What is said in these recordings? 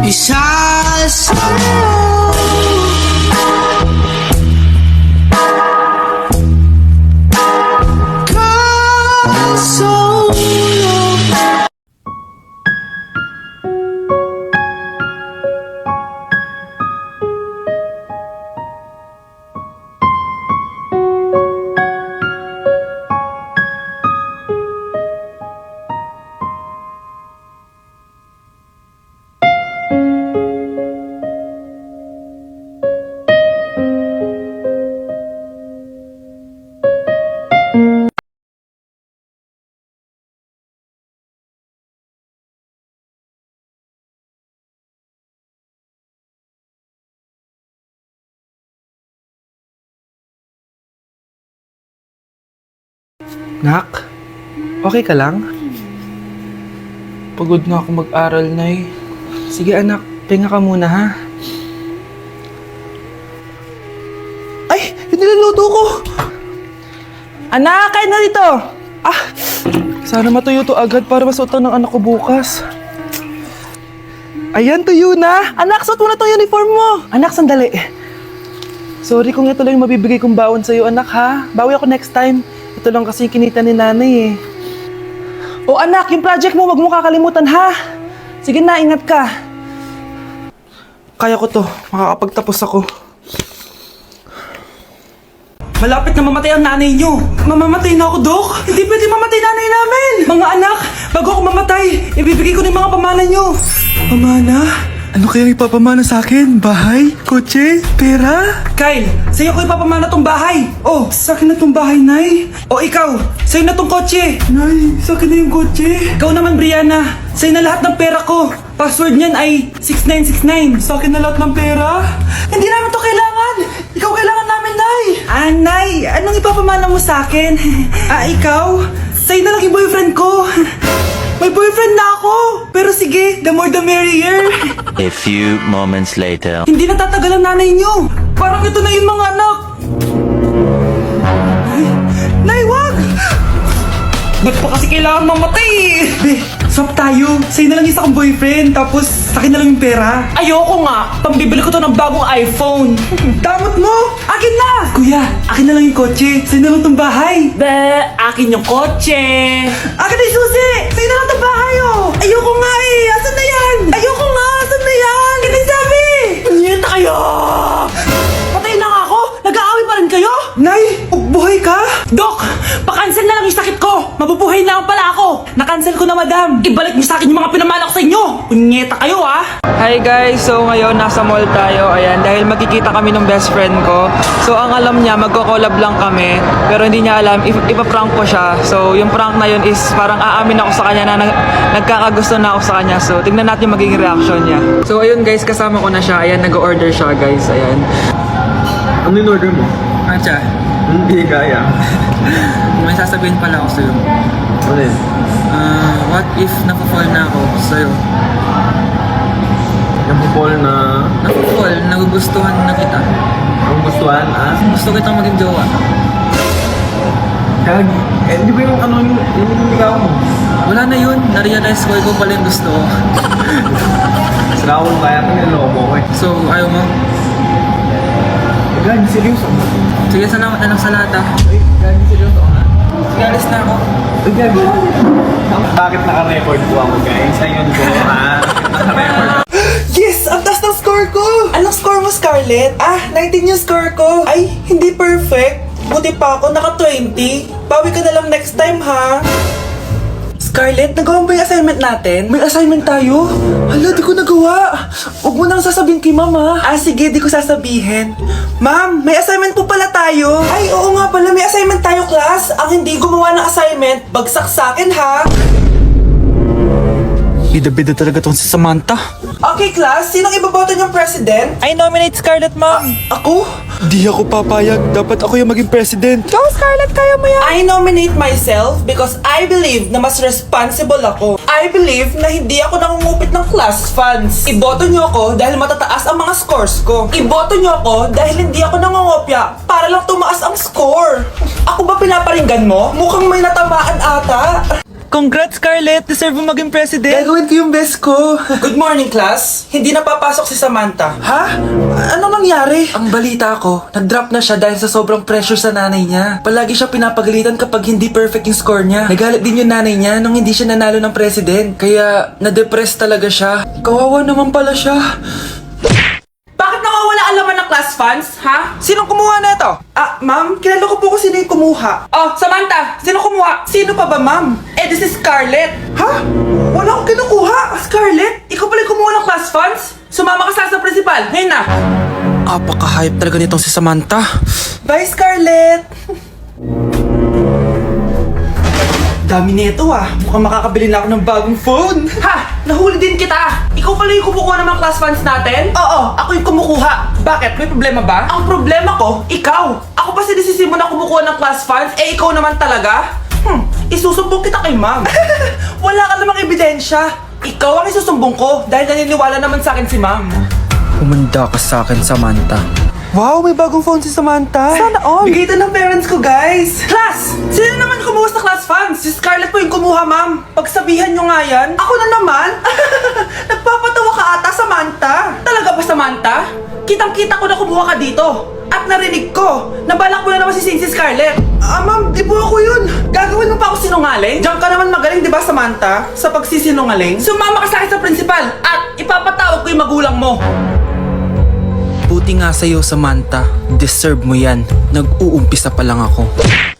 isasayaw. Nak, okay ka lang? Pagod na ako mag-aral, Nay. Sige anak, pahinga ka muna ha. Ay, yung niluluto ko! Anak, kain na dito! Ah, sana matuyo to agad para masuotan ng anak ko bukas. Ayan, tuyo na! Anak, suot mo na tong uniform mo! Anak, sandali. Sorry kung ito lang yung mabibigay kong baon sa'yo, anak ha. Bawi ako next time. Ito lang kasi yung kinita ni nanay eh. O anak, yung project mo, wag mo kakalimutan ha. Sige na, ingat ka. Kaya ko to, makakapagtapos ako. Malapit na mamatay ang nanay nyo. Mamamatay na ako, Dok. Hindi pwede mamatay nanay namin. Mga anak, bago ako mamatay, ibibigay ko na yung mga pamana nyo. Pamana? Ano kaya ipapamana sa akin? Bahay? Kotse? Pera? Kyle, sa'yo ko ipapamana tong bahay. Oh, sa akin na tong bahay, Nay. O ikaw, sa'yo na tong kotse. Nay, sa akin na yung kotse. Ikaw naman, Brianna, sa'yo na lahat ng pera ko. Password niyan ay 6969. Sa akin na lahat ng pera? Hindi namin to kailangan. Ikaw kailangan namin, Nay. Ah, Nay, anong ipapamana mo sa akin? Ikaw? Sa'yo na lang yung boyfriend ko. May boyfriend na ako! Pero sige, the more the merrier. A few moments later. Hindi natatagal ang nanay niyo. Parang ito na yung mga anak. Nay, wag! Ba't pa kasi kailangan mamatay eh? Be, swap tayo. Sa'yo na lang isa kong boyfriend, tapos akin na lang yung pera. Ayoko nga. Pambibili ko to ng bagong iPhone. Damot mo! Akin na! Kuya, akin na lang yung kotse. Sa'yo na lang tong bahay. Be, akin yung kotse. Akin na yung susi! Sa'yo na lang tong bahay oh! Ayoko nga eh! Asan na yan? Ayoko nga! Asan na yan? Hindi sabi! Punyeta kayo! Patay na nga ako! Nag-aaway pa rin kayo? Nay! Buhay ka? Dok! Pa-cancel na lang yung sakit ko! Mabubuhay na pala ako! Na-cancel ko na, madam! Ibalik niyo sa akin yung mga pinamana ko sa inyo! Punyeta kayo ah! Hi guys! So ngayon nasa mall tayo. Ayan, dahil magkikita kami ng best friend ko. So ang alam niya, magko-collab lang kami. Pero hindi niya alam, ipaprank ko siya. So yung prank na yun is parang aamin ako sa kanya na nagkakagusto na ako sa kanya. So tignan natin magiging reaction niya. So ayun guys, kasama ko na siya. Ayan, nag-order siya guys. Ayan. Ano yung order mo? Ancha, Hindi kaya. may sasabihin pala ako sa'yo. Ano yun? What if napafall na ako sa'yo? Yung people na Napafall, nagugustuhan na kita. ang gustuhan, Gusto kitang maging jowa. Gagi. Di ba yung ano yung ligaw mo? Wala na yun, na-realize ko, ikaw pala yung gusto ko. Siraw mo kaya ito niloko mo eh. So, ayaw mo? Gagi, seryoso. Sige, salamat na lang sa lahat ah. Ay, gagi, seryoso ka. Sige, alis na ako. Ay, gagi. Bakit naka-record po ako guys? Ayun ko naka-record. Yes! Ang taas ng score ko! Anong score mo, Scarlett? 19 yung score ko. Ay, hindi perfect. Buti pa ako, naka-20. Bawi ka na lang next time, ha? Scarlett, nagawa mo ba yung assignment natin? May assignment tayo? Hala, di ko nagawa. Huwag mo nang sasabihin kay mama. Sige, di ko sasabihin. Ma'am, may assignment po pala tayo. Ay, oo nga pala, may assignment tayo, class. Ang hindi gumawa ng assignment, bagsak sa akin, ha? Bida-bida talaga tong si Samantha. Okay, class. Sinong iboboto niyong president? I nominate Scarlett, ma'am. Ako? Di ako papayag. Dapat ako yung maging president. Go, Scarlett. Kaya mo yan. I nominate myself because I believe na mas responsible ako. I believe na hindi ako nangungupit ng class funds. Iboto niyo ako dahil matataas ang mga scores ko. Iboto niyo ako dahil hindi ako nangungopya para lang tumaas ang score. Ako ba pinaparinggan mo? Mukhang may natamaan ata. Congrats, Scarlett! Deserve mo maging president! Gagawin ko yung best ko! Good morning, class! Hindi na papasok si Samantha. Ha? Ano nangyari? Ang balita ko, nag-drop na siya dahil sa sobrang pressure sa nanay niya. Palagi siya pinapagalitan kapag hindi perfect yung score niya. Nagalit din yung nanay niya nung hindi siya nanalo ng president. Kaya, na-depress talaga siya. Kawawa naman pala siya. Bakit nawawala ang laman ng class funds, ha? Sinong kumuha na ito? Ma'am, kilala ko po kung sino yung kumuha. Oh, Samantha, sino kumuha? Sino pa ba, ma'am? This is Scarlett. Ha? Wala akong kinukuha. Scarlett? Ikaw pala yung kumuha ng class funds? Sumama ka sa principal. Ngayon na. Apaka-hype talaga nitong si Samantha. Bye, Scarlett. Dami nito Mukhang makakabili na ako ng bagong phone. Ha! Nahuli din kita! Ikaw pala yung kumukuha ng mga class funds natin? Oo, ako yung kumukuha. Bakit? May problema ba? Ang problema ko, ikaw! Ako pa sinisisi mo na kumukuha ng class funds, ikaw naman talaga? Isusumbong kita kay ma'am. Wala ka namang ebidensya. Ikaw ang isusumbong ko dahil naniniwala naman sa akin si ma'am. Umanda ka sa akin, Samantha. Wow, may bagong phone si Samantha. Sana all. Bigay ito ng parents ko, guys. Class! Sino naman kumuha sa class funds? Si Scarlett po yung kumuha, ma'am. Pagsabihan nyo nga yan. Ako na naman? Nagpapatawa ka ata, Samantha. Talaga ba, Samantha? Kitang-kita ko na kumuha ka dito. At narinig ko, nabalak mo na naman si Scarlett. Ma'am, di po ako yun. Gagawin mo pa ako sinungaling? Diyan ka naman magaling, di ba, Samantha? Sa pagsisinungaling? Sumama ka sa akin sa principal at ipapatawag ko yung magulang mo. Buti nga sa'yo, Samantha. Deserve mo yan. Nag-uumpisa pa lang ako.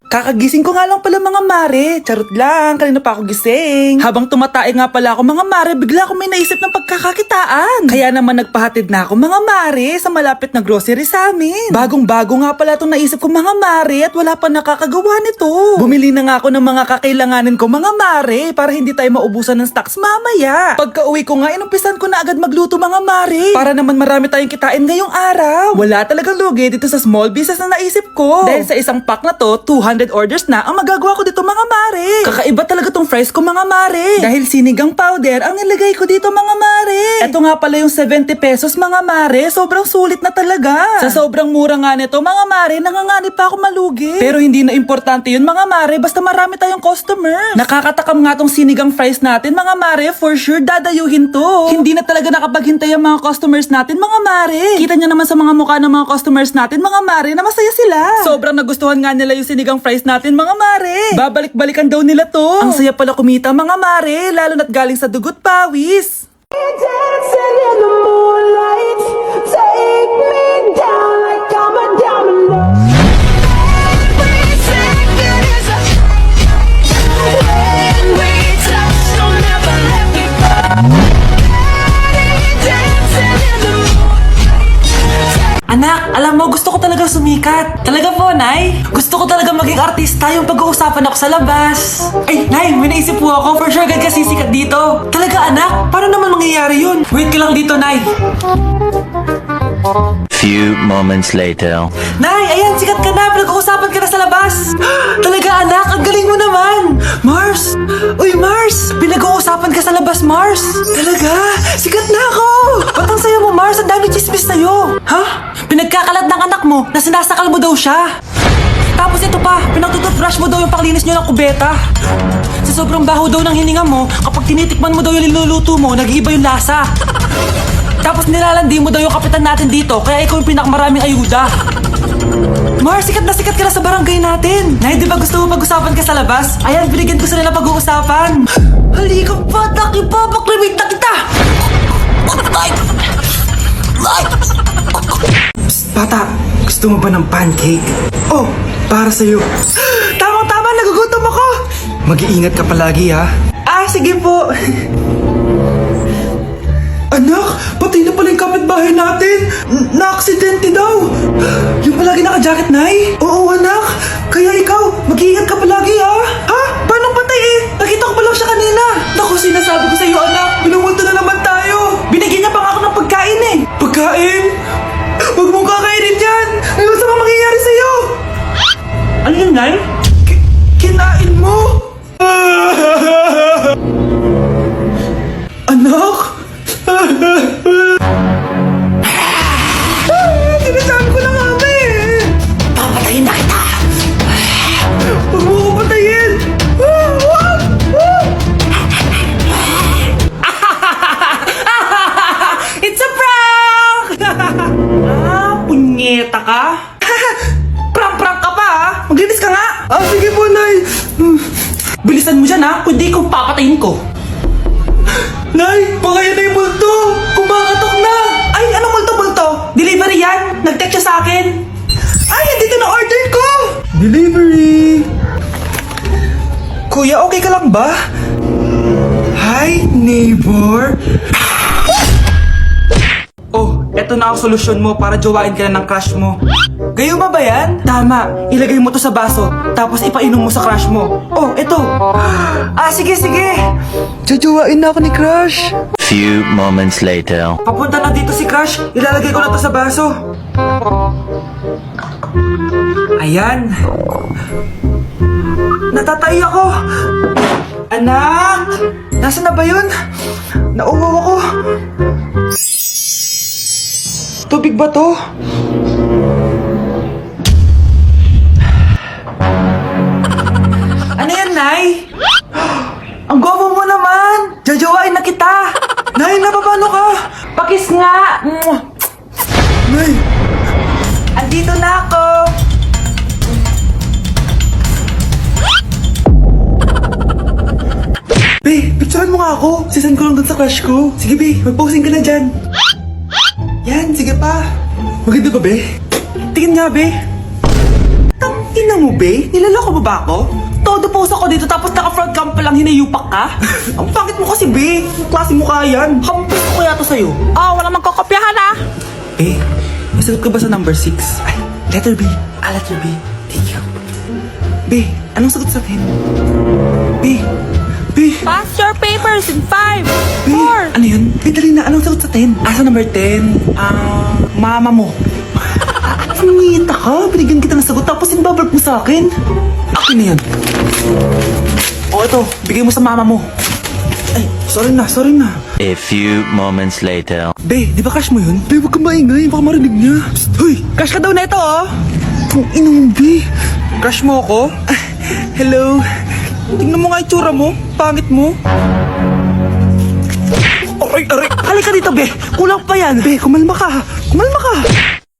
Kakagising ko nga lang pala mga mare. Charot lang, kanina pa ako gising. Habang tumatae nga pala ako mga mare, bigla ako may naisip ng pagkakakitaan. Kaya naman nagpahatid na ako mga mare sa malapit na grocery sa amin. Bagong-bago nga pala itong naisip ko mga mare at wala pa nakakagawa nito. Bumili na nga ako ng mga kakailanganin ko mga mare para hindi tayo maubusan ng stocks mamaya. Pagka uwi ko nga, inumpisan ko na agad magluto mga mare. Para naman marami tayong kitain ngayong araw. Wala talagang lugi dito sa small business na naisip ko. Dahil sa isang pack na to, 200 orders na ang magagawa ko dito mga mare. Kakaiba talaga tong fries ko mga mare. Dahil sinigang powder ang nilagay ko dito mga mare. Ito nga pala yung 70 pesos mga mare. Sobrang sulit na talaga. Sa sobrang mura nga nito mga mare, nanganganib pa ako malugi. Pero hindi na importante yun mga mare, basta marami tayong customer. Nakakatakam nga tong sinigang fries natin mga mare. For sure dadayuhin to. Hindi na talaga nakapaghintay ang mga customers natin mga mare. Kita niyo naman sa mga mukha ng mga customers natin mga mare na masaya sila. Sobrang nagustuhan nga nila yung sinigang fries natin mga mare. Babalik-balikan daw nila to. Ang saya pala kumita mga mare, lalo na't galing sa dugot pawis. Dancing in the moonlight, take me down like I'm a domino. Every second is a when we touch, don't ever let me go. Dancing in the moonlight. Anak, alam mo, gusto ko talaga sumikat. Talaga po, Nay? Gusto ko talaga maging artista yung pag-uusapan ako sa labas. Ay, Nay, may naisip po ako. For sure, agad ka sisikat dito. Talaga, anak? Paano naman mangyayari yun? Wait ka lang dito, Nay. Few moments later. Nay, ayan, sikat ka na. Pinag-uusapan ka na sa labas. Talaga, anak? Ang galing mo naman. Mars! Uy, Mars! Pinag-uusapan ka sa labas, Mars. Talaga? Sikat na ako! Ba't ang sayo mo, Mars? Ang dami chismis sa'yo. Ha? Pinagkakalat ng anak mo na sinasakal mo daw siya. Tapos ito pa, pinagtututbrush mo daw yung panglinis nyo ng kubeta. Sa sobrang baho daw ng hininga mo, kapag tinitikman mo daw yung niluluto mo, nag-iiba yung lasa. Tapos nilalandi mo daw yung kapitan natin dito, kaya ikaw yung pinakamaraming ayuda. Mars, sikat ka na sa barangay natin. Nay, di ba gusto mo pag-usapan ka sa labas? Ayan, binigyan ko sila ng pag-uusapan. Halika pa, paklimit na kita. Psst, bata, gusto mo ba ng pancake? Oh, para sa'yo. Tama, nagugutom ako. Mag-iingat ka palagi, ha? Sige po. Anak, patay na pala yung kapitbahay natin. Na-aksidente daw. Yung palagi naka-jacket, Nay? Oo, anak. Kaya ikaw, mag-iingat ka palagi, ha? Ha? Paano patay eh? Nakita ko pa lang siya kanina. Naku, sinasabi ko sa'yo, anak. Pinumulto na naman tayo. Binigyan niya pa nga ako ng pagkain eh. Pagkain? Huwag mong kakainin yan. May masama mangyayari sa'yo. Ano yun, Nay? Kinain mo? Anak? Sinasabi ko na nga ba eh. Papatayin na kita. Huwag mo ko patayin. na, kundi kung papatayin ko. Nay, baka yan na yung multo! Kumakatok na! Ay, anong multo-multo? Delivery yan! Nag-text siya sa akin! Ay, andito na order ko! Delivery! Kuya, okay ka lang ba? Hi, neighbor! Oh, eto na ang solusyon mo para jowain ka na ng crush mo. Gayuma ba yan? Tama, ilagay mo to sa baso, tapos ipainom mo sa crush mo. Oh, eto. Ah, sige, sige. Jojowain na ako ni crush. Few moments later. Papunta na dito si crush, ilalagay ko na to sa baso. Ayan. Natatay ako. Anak! Nasaan na ba yun? Nauwaw ako. Tubig ba to? Ano yan, Nay? Ang gwapo mo naman! Jajawain na kita! Nay, napapano ka? Pakis nga! Mwah! Nay! Andito na ako! Be, picturean mo nga ako. Sisend ko lang dun sa crush ko. Sige, Be, mag-posing ka na dyan. Yan, sige pa. Maganda ba, Be? Tingin nga, Be. Tangina mo, Be? Nilaloko mo ba ako? Todo post ako dito tapos naka-front cam pa lang hinayupak ka? Ang pangit mo kasi, Be. Ang klase mo kaya yan. Hampis ko kaya to sa'yo. Wala magkakopyahan ah. Be, nasagot ka ba sa number 6? Ay, letter B. Letter B. Thank you. Be, anong sagot sa 10? B. B. Pass your papers in 5, Be, 4. ano yun? Be, dali na. Anong sagot sa 10? Sa number 10? Mama mo. Nangita ka? Binigyan kita ng sagot tapos inbabalik mo sa akin? Akin na yan. O, ito. Bigay mo sa mama mo. Ay, sorry na. A few moments later. Be, di ba crush mo yun? Be, huwag kang maingay. Baka marinig niya. Psst, hoy! Crush ka daw na ito, oh! Kung inong, Be. Crush mo ako? Hello? Tingnan mo nga itsura mo. Pangit mo. Aray! Halika dito, Be. Kulang pa yan. Be, kumalma ka.